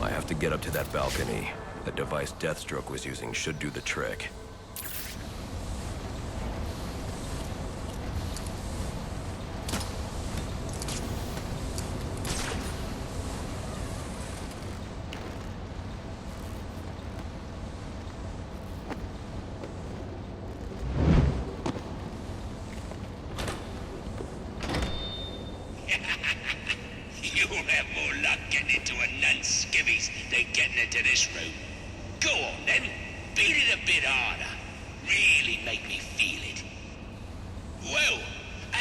I have to get up to that balcony. The device Deathstroke was using should do the trick. You'll have more luck getting into a nun's skivvies than getting into this room. Go on then, beat it a bit harder. Really make me feel it. Well,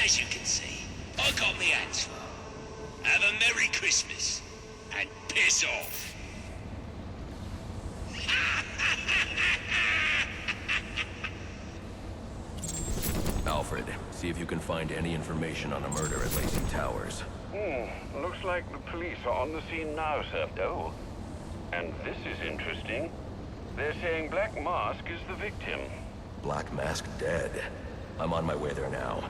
as you can see, I got me hands full. Have a Merry Christmas, and piss off. Alfred, see if you can find any information on a murder at Lacey Towers. Looks like the police are on the scene now, sir. Oh, and this is interesting. They're saying Black Mask is the victim. Black Mask dead. I'm on my way there now.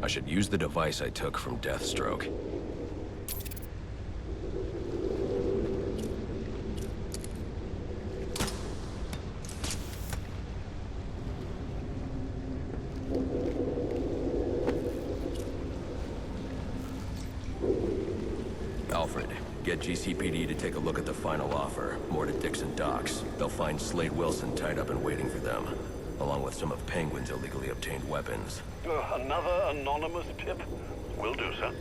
I should use the device I took from Deathstroke. Alfred, get GCPD to take a look at the final offer, more to Dixon Docks. They'll find Slade Wilson tied up and waiting for them, along with some of Penguin's illegally obtained weapons. Another anonymous tip? Will do, sir.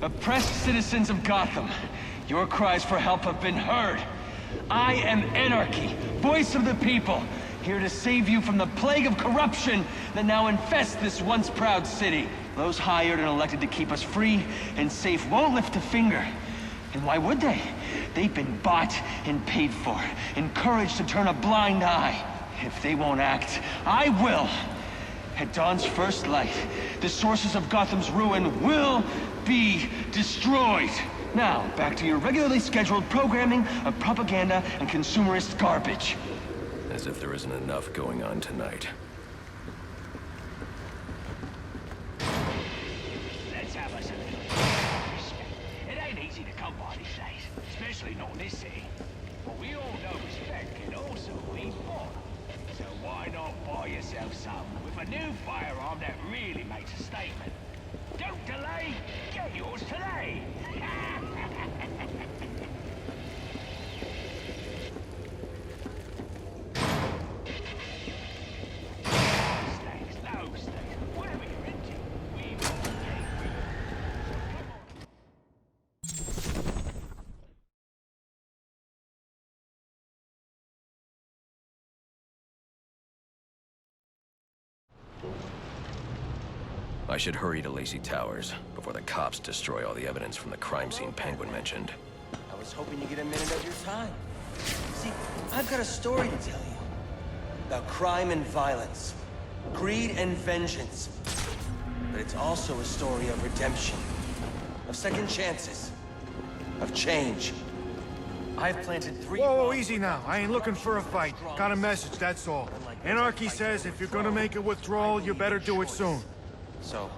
Oppressed citizens of Gotham, your cries for help have been heard. I am Anarchy, voice of the people, here to save you from the plague of corruption that now infests this once proud city. Those hired and elected to keep us free and safe won't lift a finger. And why would they? They've been bought and paid for, encouraged to turn a blind eye. If they won't act, I will. At dawn's first light, the sources of Gotham's ruin will be destroyed. Now, back to your regularly scheduled programming of propaganda and consumerist garbage. As if there isn't enough going on tonight. Let's have us a little respect. It ain't easy to come by these days, especially not in this city. But we all know respect can also be bought. So why not buy yourself some with a new firearm that really makes a statement? Don't delay, get yours today! I should hurry to Lacey Towers before the cops destroy all the evidence from the crime scene Penguin mentioned. I was hoping to get a minute of your time. See, I've got a story to tell you. About crime and violence. Greed and vengeance. But it's also a story of redemption. Of second chances. Of change. I've planted 3 Whoa, bombs. easy now. I ain't looking for a fight. Got a message, that's all. Anarchy says if you're gonna make a withdrawal, you better do it soon. So,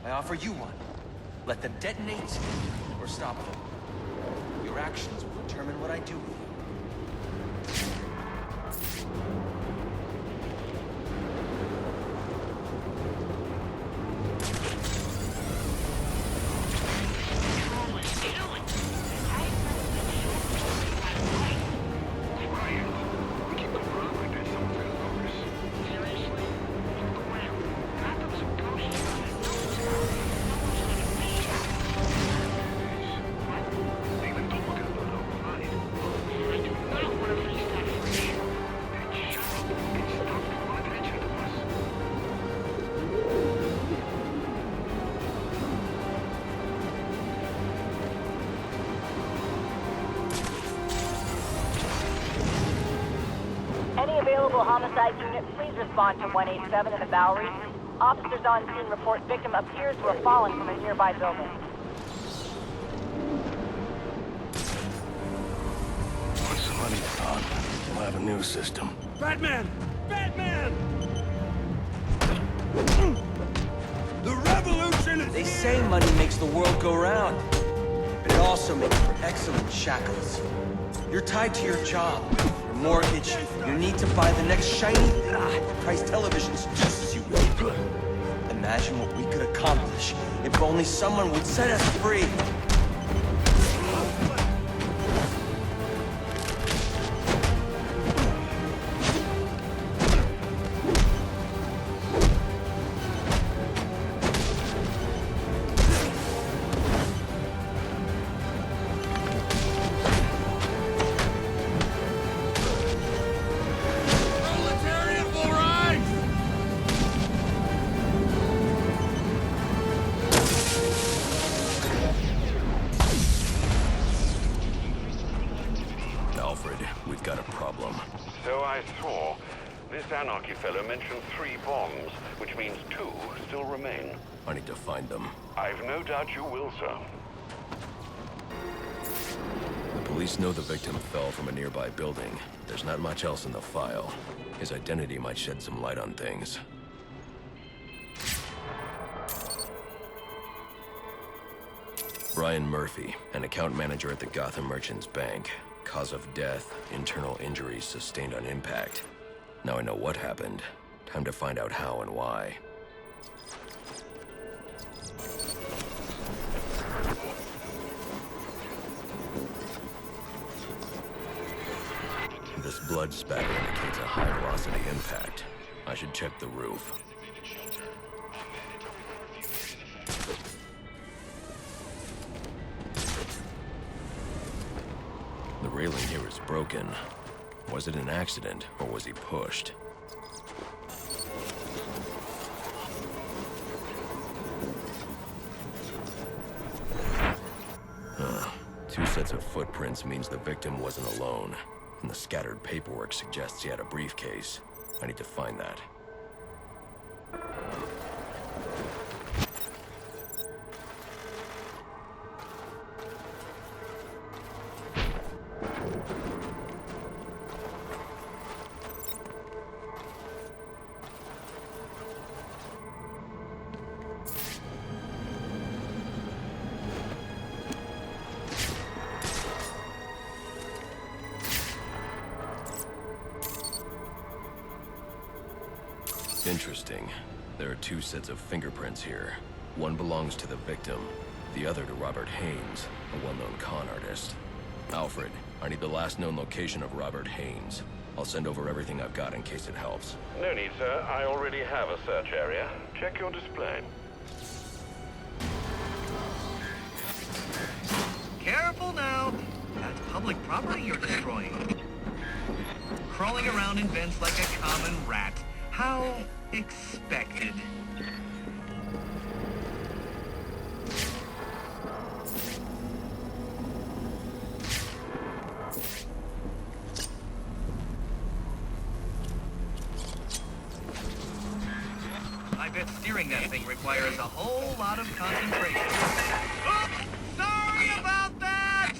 I offer you one. Let them detonate, or stop them. Your actions will determine what I do with you. Any available homicide unit, please respond to 187 in the Bowery. Officers on scene report victim appears to have fallen from a nearby building. Once the money's gone, we'll have a new system. Batman! Batman! The revolution is They say money makes the world go round. But it also makes for excellent shackles. You're tied to your job, your mortgage, your need to buy the next shiny, price televisions just as you will. Imagine what we could accomplish if only someone would set us free. Alfred, we've got a problem. So I saw. This Anarchy fellow mentioned 3 bombs, which means 2 still remain. I need to find them. I've no doubt you will, sir. The police know the victim fell from a nearby building. There's not much else in the file. His identity might shed some light on things. Brian Murphy, an account manager at the Gotham Merchants Bank. Cause of death, internal injuries sustained on impact. Now I know what happened. Time to find out how and why. This blood spatter indicates a high-velocity impact. I should check the roof. The railing here is broken. Was it an accident, or was he pushed? Two sets of footprints means the victim wasn't alone, and the scattered paperwork suggests he had a briefcase. I need to find that. Interesting. There are 2 sets of fingerprints here. One belongs to the victim, the other to Robert Haynes, a well-known con artist. Alfred, I need the last known location of Robert Haynes. I'll send over everything I've got in case it helps. No need, sir. I already have a search area. Check your display. Careful now. That's public property you're destroying. Crawling around in vents like a common rat. How expected. Well, this is interesting. There are 2 sets of fingerprints here. One belongs to the victim, the other to Robert Haynes, a well-known con artist. Alfred, I need the last known location of Robert Haynes. I'll send over everything I've got in case it helps. No need, sir. I already have a search area. Check your display. Careful now. That's public property you're destroying. Crawling around in vents like a common rat. How expected. bet steering that thing requires a whole lot of concentration. Oops! Sorry about that!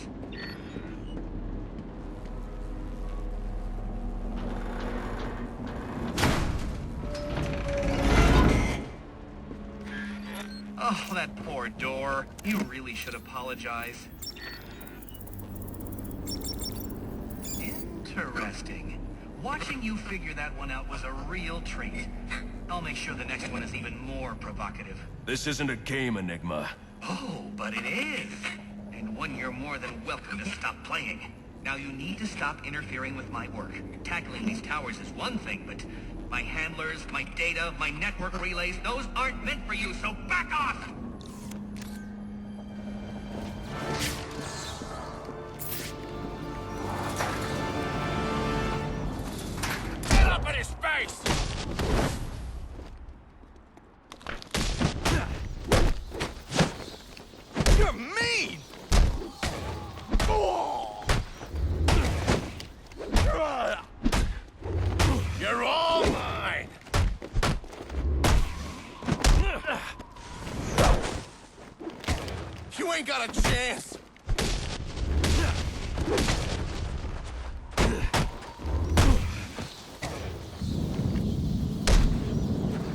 Oh, that poor door. You really should apologize. Interesting. Watching you figure that one out was a real treat. I'll make sure the next one is even more provocative. This isn't a game, Enigma. Oh, but it is. And one you're more than welcome to stop playing. Now you need to stop interfering with my work. Tackling these towers is one thing, but my handlers, my data, my network relays, those aren't meant for you, so back off! Get up in his face! You're mean! You're all mine! You ain't got a chance!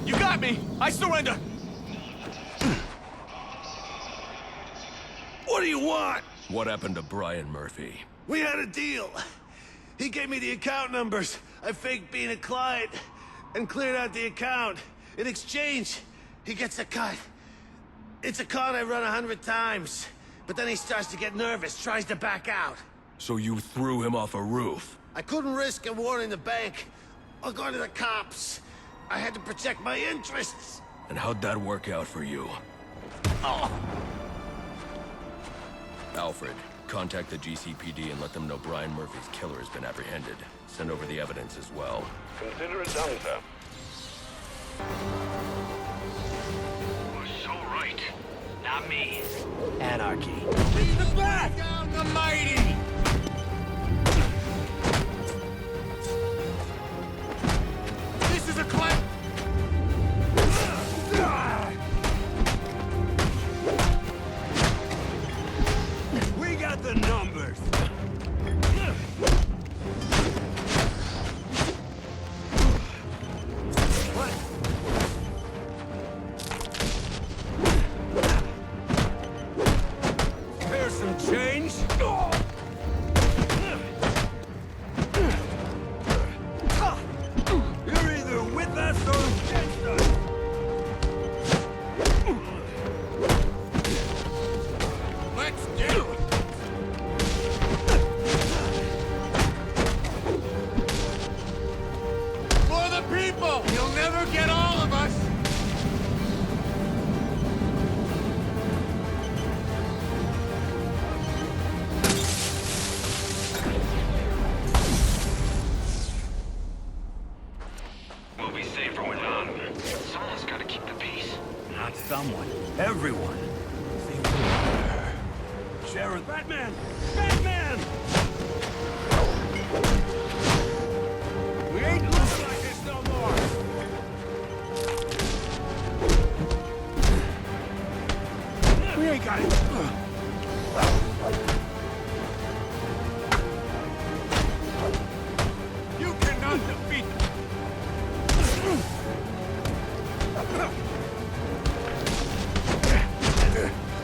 You got me! I surrender! What do you want? What happened to Brian Murphy? We had a deal. He gave me the account numbers. I faked being a client and cleared out the account. In exchange, he gets a cut. It's a con I run 100 times. But then he starts to get nervous, tries to back out. So you threw him off a roof? I couldn't risk him warning the bank or going to the cops. I had to protect my interests. And how'd that work out for you? Oh. Alfred, contact the GCPD and let them know Brian Murphy's killer has been apprehended. Send over the evidence as well. Consider it done, sir. So right. Not me. Anarchy. Lead the back! Down the mighty! This is a climb! We got the numbers. Here's some change. You're either with us or against us. Let's do it! For the people! You'll never get all of us! We'll be safer with none. Someone's got to keep the peace. Not someone. Everyone. Sheriff Batman! Batman! We ain't living like this no more! We ain't got it. You cannot defeat them.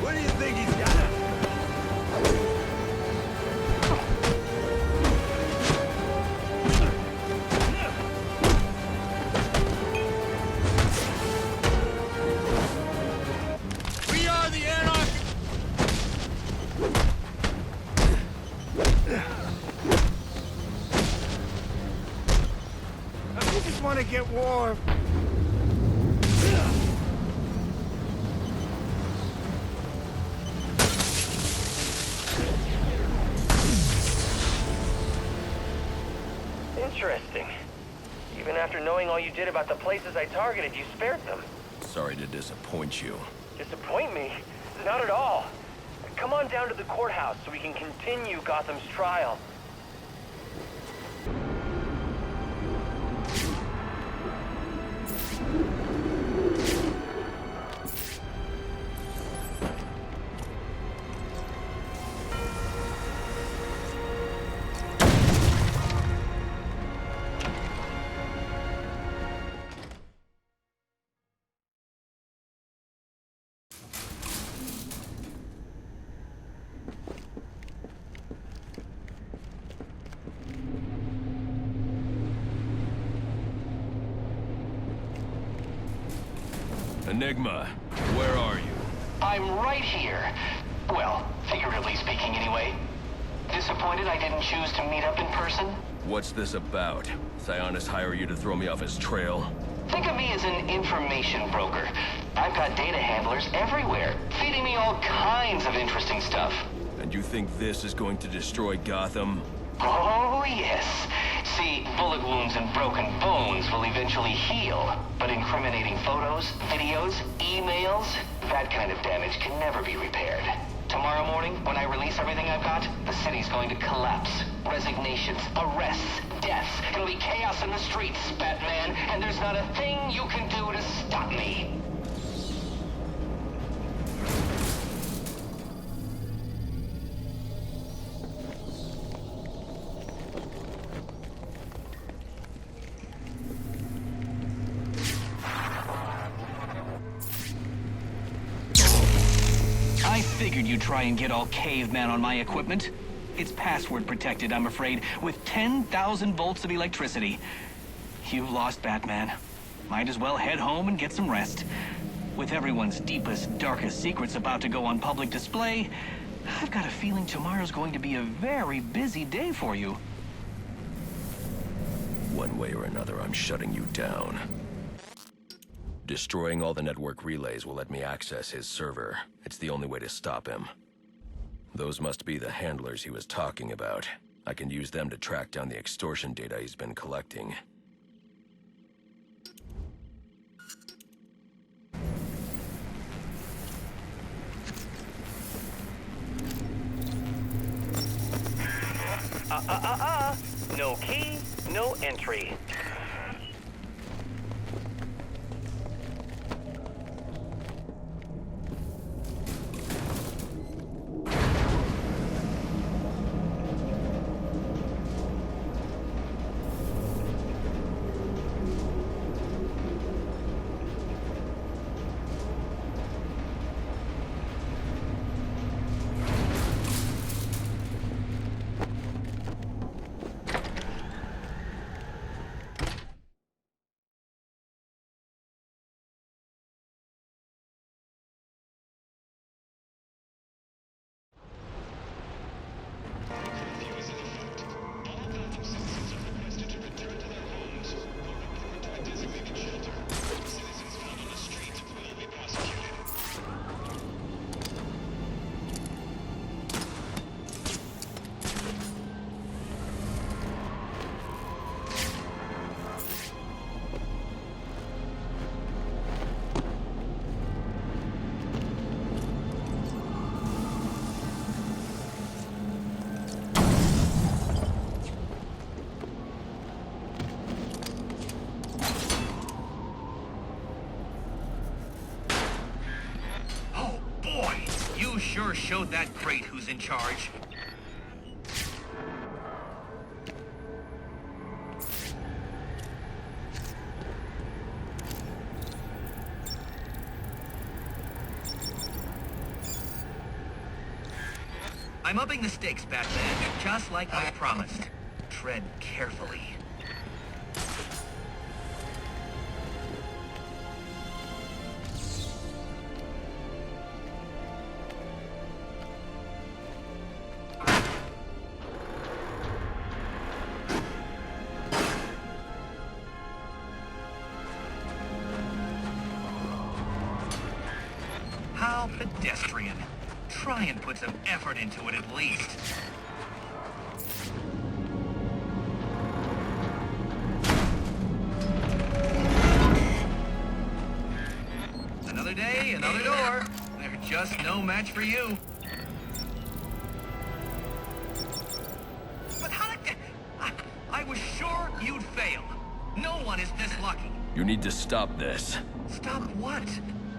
What do you think he's got? We are the Anarchy! You just want to get warm. Interesting. Even after knowing all you did about the places I targeted, you spared them. Sorry to disappoint you. Disappoint me? Not at all. Come on down to the courthouse so we can continue Gotham's trial. Enigma, where are you? I'm right here. Well, figuratively speaking anyway. Disappointed I didn't choose to meet up in person? What's this about? Sionis hire you to throw me off his trail? Think of me as an information broker. I've got data handlers everywhere, feeding me all kinds of interesting stuff. And you think this is going to destroy Gotham? Oh, yes. See, bullet wounds and broken bones will eventually heal, but incriminating photos, videos, emails, that kind of damage can never be repaired. Tomorrow morning, when I release everything I've got, the city's going to collapse. Resignations, arrests, deaths. It'll be chaos in the streets, Batman, and there's not a thing you can do to stop me. I figured you'd try and get all caveman on my equipment. It's password protected, I'm afraid, with 10,000 volts of electricity. You've lost, Batman. Might as well head home and get some rest. With everyone's deepest, darkest secrets about to go on public display, I've got a feeling tomorrow's going to be a very busy day for you. One way or another, I'm shutting you down. Destroying all the network relays will let me access his server. It's the only way to stop him. Those must be the handlers he was talking about. I can use them to track down the extortion data he's been collecting. No key, no entry. Sure showed that crate who's in charge. I'm upping the stakes, Batman, just like I promised. Tread carefully. How pedestrian. Try and put some effort into it at least. Another day, another door. They're just no match for you. But how did... I was sure you'd fail. No one is this lucky. You need to stop this. Stop what?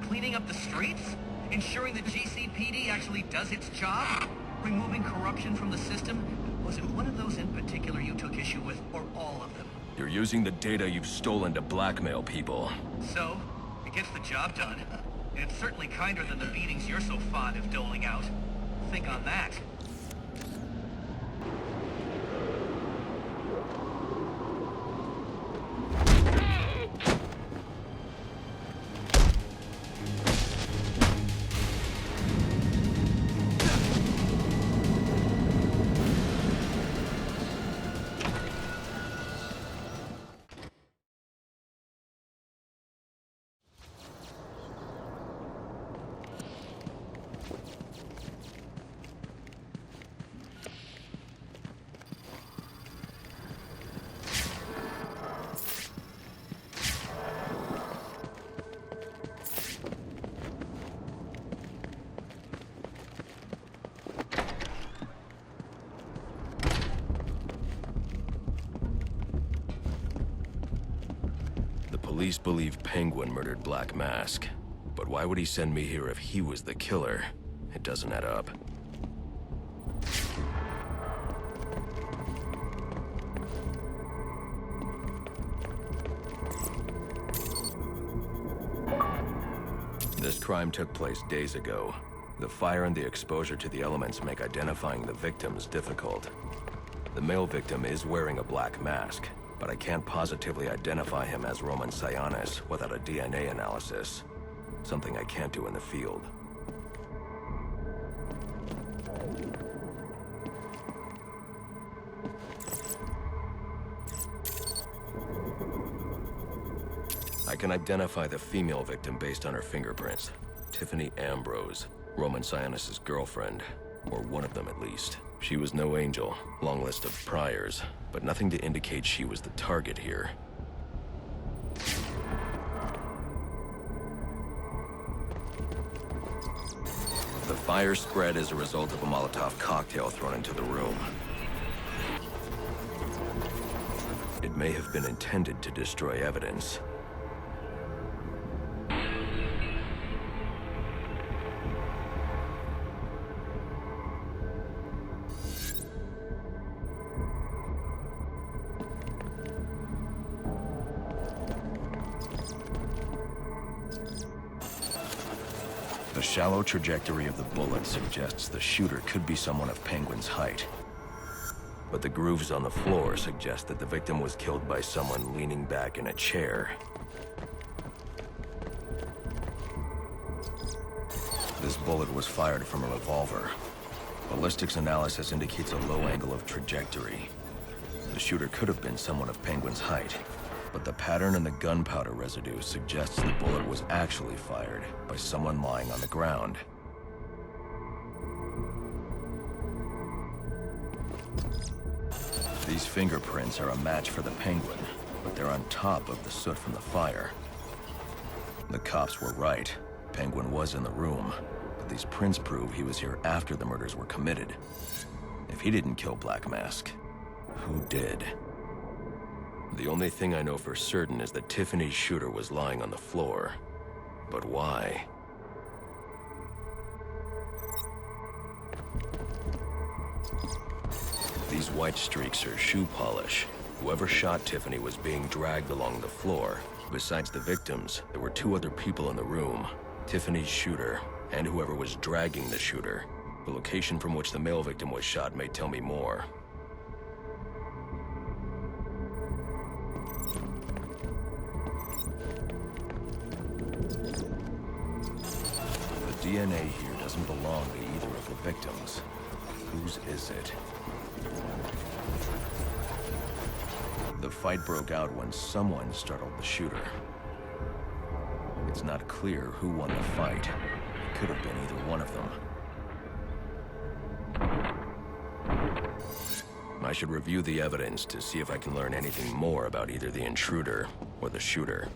Cleaning up the streets? Ensuring the GCPD actually does its job? Removing corruption from the system? Was it one of those in particular you took issue with, or all of them? You're using the data you've stolen to blackmail people. So, it gets the job done. It's certainly kinder than the beatings you're so fond of doling out. Think on that. police believe Penguin murdered Black Mask. But why would he send me here if he was the killer? It doesn't add up. This crime took place days ago. The fire and the exposure to the elements make identifying the victims difficult. The male victim is wearing a black mask, but I can't positively identify him as Roman Sionis without a DNA analysis. Something I can't do in the field. I can identify the female victim based on her fingerprints. Tiffany Ambrose, Roman Sionis' girlfriend, or one of them at least. She was no angel, long list of priors, but nothing to indicate she was the target here. The fire spread as a result of a Molotov cocktail thrown into the room. It may have been intended to destroy evidence. The shallow trajectory of the bullet suggests the shooter could be someone of Penguin's height. But the grooves on the floor suggest that the victim was killed by someone leaning back in a chair. This bullet was fired from a revolver. Ballistics analysis indicates a low angle of trajectory. The shooter could have been someone of Penguin's height, but the pattern in the gunpowder residue suggests the bullet was actually fired by someone lying on the ground. These fingerprints are a match for the Penguin, but they're on top of the soot from the fire. The cops were right. Penguin was in the room, but these prints prove he was here after the murders were committed. If he didn't kill Black Mask, who did? The only thing I know for certain is that Tiffany's shooter was lying on the floor. But why? These white streaks are shoe polish. Whoever shot Tiffany was being dragged along the floor. Besides the victims, there were two other people in the room. Tiffany's shooter, and whoever was dragging the shooter. The location from which the male victim was shot may tell me more. The DNA here doesn't belong to either of the victims. Whose is it? The fight broke out when someone startled the shooter. It's not clear who won the fight. It could have been either one of them. I should review the evidence to see if I can learn anything more about either the intruder or the shooter.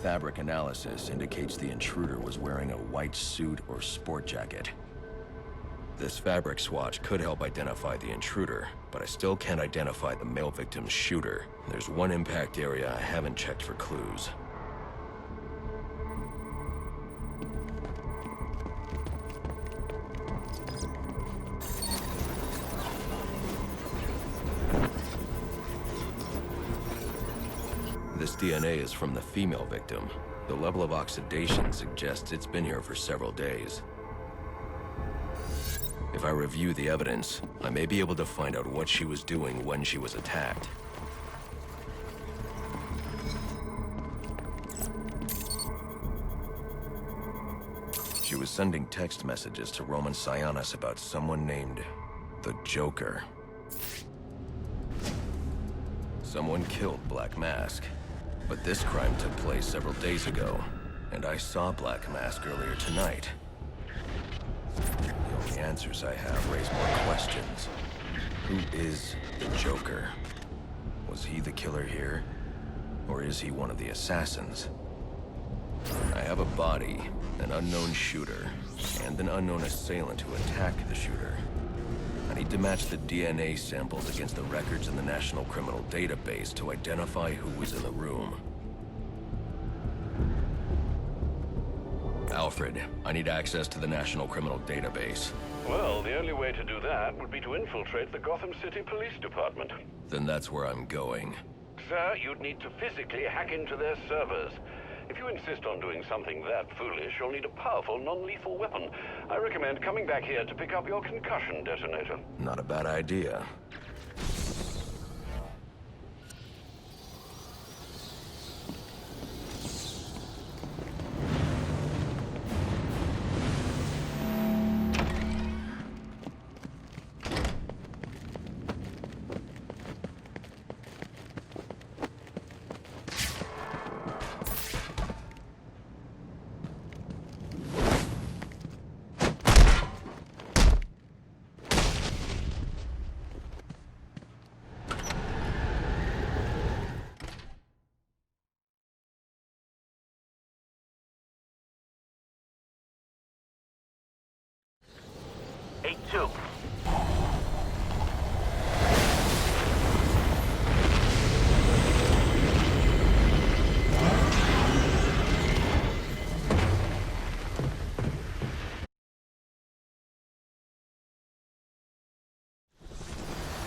fabric analysis indicates the intruder was wearing a white suit or sport jacket. This fabric swatch could help identify the intruder, but I still can't identify the male victim's shooter. There's one impact area I haven't checked for clues. This DNA is from the female victim. The level of oxidation suggests it's been here for several days. If I review the evidence, I may be able to find out what she was doing when she was attacked. She was sending text messages to Roman Sionis about someone named the Joker. Someone killed Black Mask. But this crime took place several days ago, and I saw Black Mask earlier tonight. The only answers I have raise more questions. Who is the Joker? Was he the killer here? Or is he one of the assassins? I have a body, an unknown shooter, and an unknown assailant who attacked the shooter. I need to match the DNA samples against the records in the National Criminal Database to identify who was in the room. Alfred, I need access to the National Criminal Database. Well, the only way to do that would be to infiltrate the Gotham City Police Department. Then that's where I'm going. Sir, you'd need to physically hack into their servers. If you insist on doing something that foolish, you'll need a powerful, non-lethal weapon. I recommend coming back here to pick up your concussion detonator. Not a bad idea.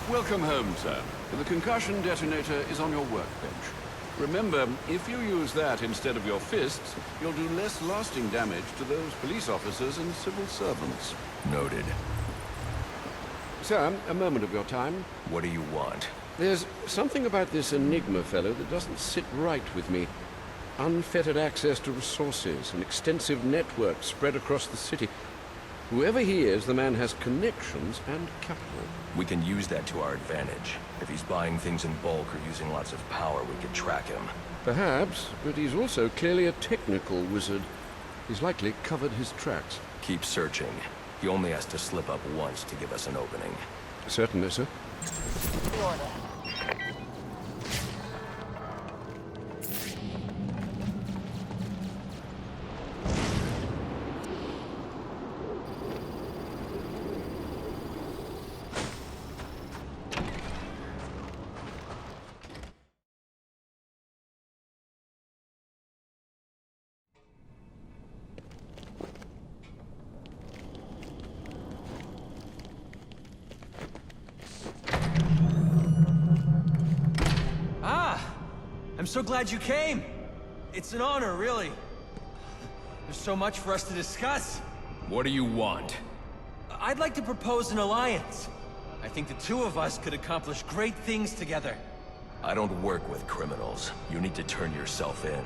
Welcome home, sir. The concussion detonator is on your workbench. Remember, if you use that instead of your fists, you'll do less lasting damage to those police officers and civil servants. Noted. Sir, a moment of your time. What do you want? There's something about this Enigma fellow that doesn't sit right with me. Unfettered access to resources, an extensive network spread across the city. Whoever he is, the man has connections and capital. We can use that to our advantage. If he's buying things in bulk or using lots of power, we could track him. Perhaps, but he's also clearly a technical wizard. He's likely covered his tracks. Keep searching. He only has to slip up once to give us an opening. Certainly, sir. I'm so glad you came. It's an honor, really. There's so much for us to discuss. What do you want? I'd like to propose an alliance. I think the two of us could accomplish great things together. I don't work with criminals. You need to turn yourself in.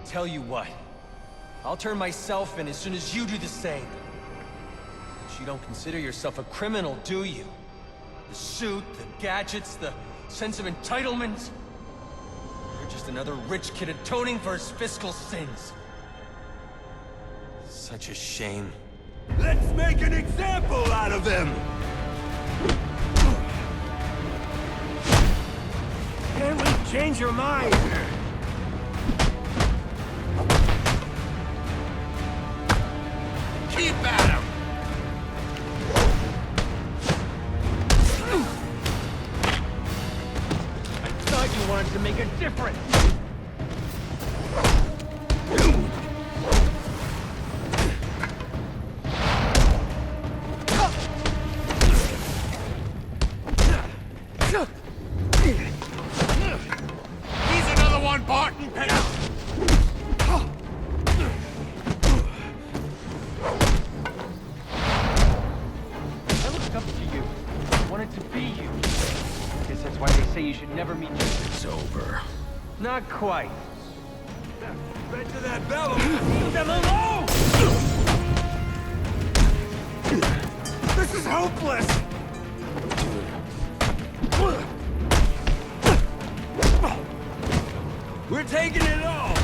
Tell you what. I'll turn myself in as soon as you do the same. But you don't consider yourself a criminal, do you? The suit, the gadgets, the sense of entitlement. You're just another rich kid atoning for his fiscal sins. Such a shame. Let's make an example out of him! Can't we change your mind? wanted to make a difference! He's another one, Barton! I looked up to you. I wanted to be you. Guess that's why they say you should never meet your... It's over. Not quite. Right to that bellow! Leave them alone! This is hopeless! We're taking it all!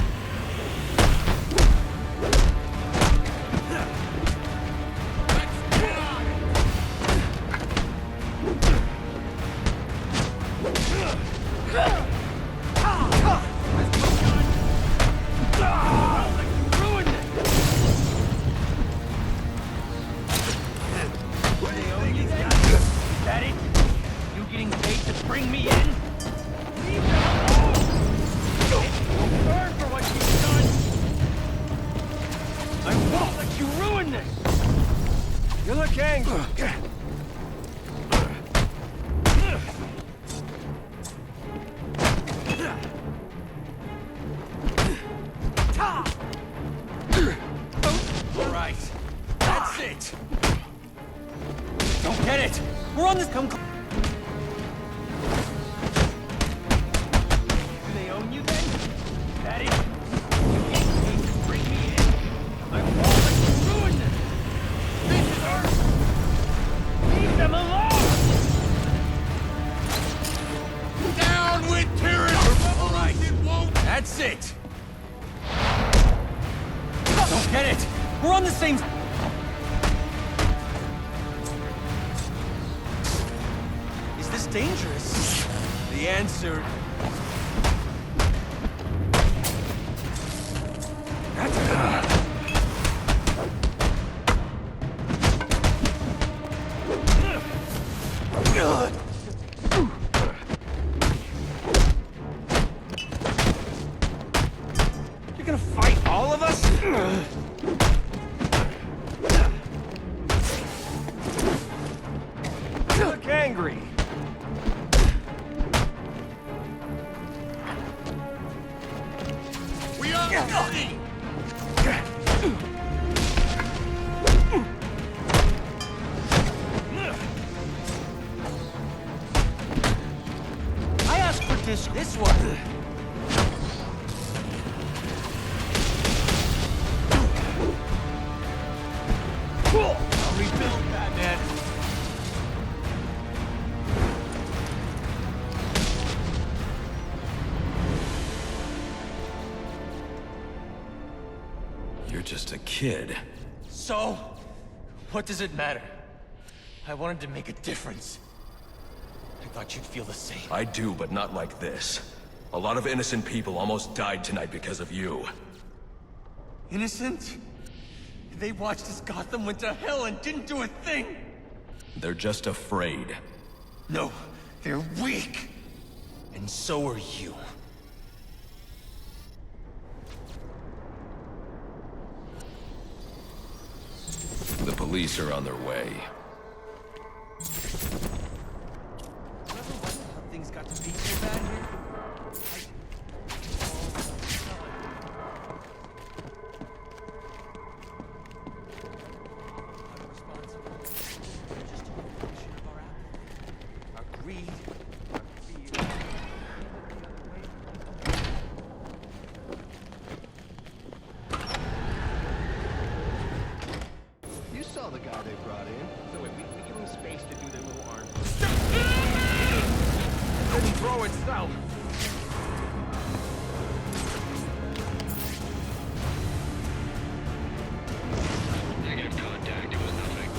That it? You getting paid to bring me in? Leave them alone! You'll burn for what you've done! I won't let you ruin this! You look angry. All right. That's it. Don't get it! We're on this... Come... Do they own you then? Is that it? You getting paid to bring me in? I won't let you ruin this! This is our... Leave them alone! Down with tyranny! All right. It won't. That's it. Don't get it! We're on the same... Is this dangerous? The answer... You're gonna fight all of us? You look angry. We are ready. I asked for this one. I'll rebuild that, man. You're just a kid. So, what does it matter? I wanted to make a difference. I thought you'd feel the same. I do, but not like this. A lot of innocent people almost died tonight because of you. Innocent? They watched as Gotham went to hell and didn't do a thing! They're just afraid. No, they're weak! And so are you. The police are on their way. How things got to be so bad here? You saw the guy they brought in. So wait, we give them space to do their little arm. Didn't throw it south. Negative contact. It was nothing.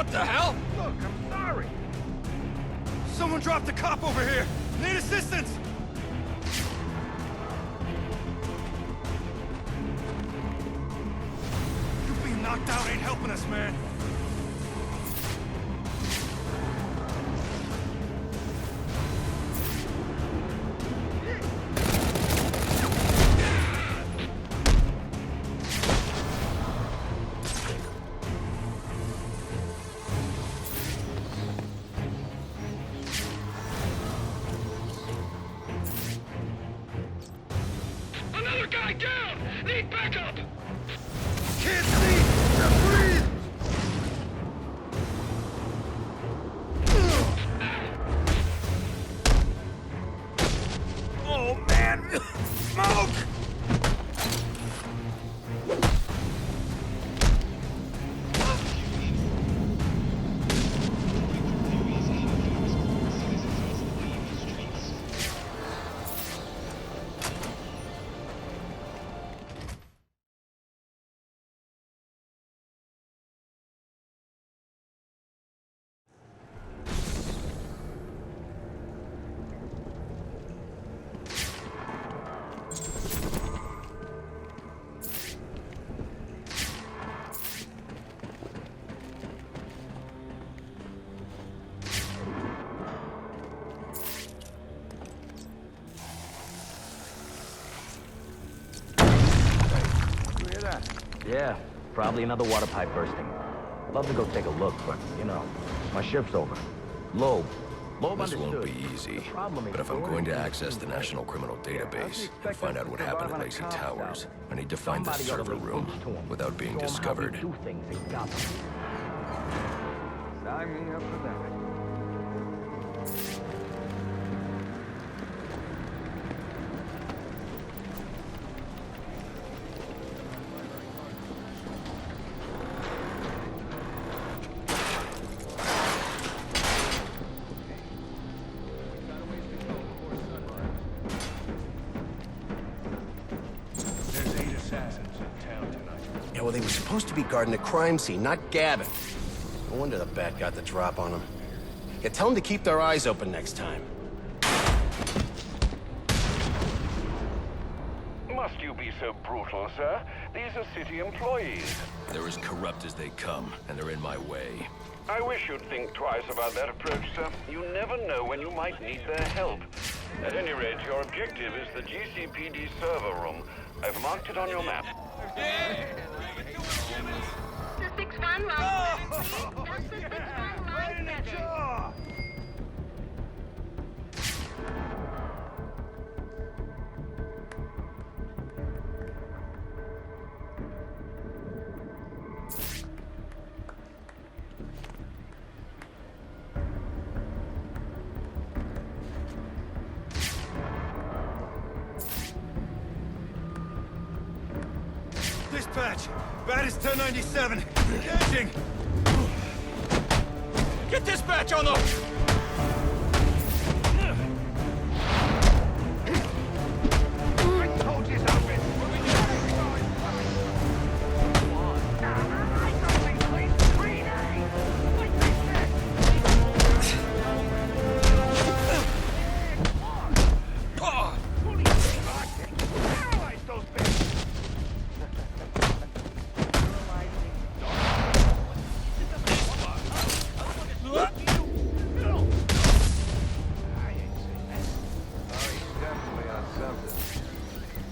What the hell? Look, I'm sorry. Someone dropped a cop over here. Need assistance. You being knocked out ain't helping us, man. Another guy down! Need backup! Can't see! Can't breathe! Oh, man! Smoke! Yeah, probably another water pipe bursting. Love to go take a look, but, you know, my shift's over. Loeb This won't understood. be easy, The problem is but if I'm Dory going to is access the National Criminal Database and find out what happened at Lacey Towers, I need to find the Somebody ought to server lay room boots to him. without being Show him how we discovered. do things in Gotham. Sign me up for that. There's 8 assassins in town tonight. Yeah, well, they were supposed to be guarding the crime scene, not Gavin. No wonder the bat got the drop on them. Yeah, tell them to keep their eyes open next time. Must you be so brutal, sir? These are city employees. They're as corrupt as they come, and they're in my way. I wish you'd think twice about that approach, sir. You never know when you might need their help. At any rate, your objective is the GCPD server room. I've marked it on your map. The 6-1 line, please. That's the 6-1 line 7. Dispatch! Bat is 1097. Engaging! Get dispatch on them!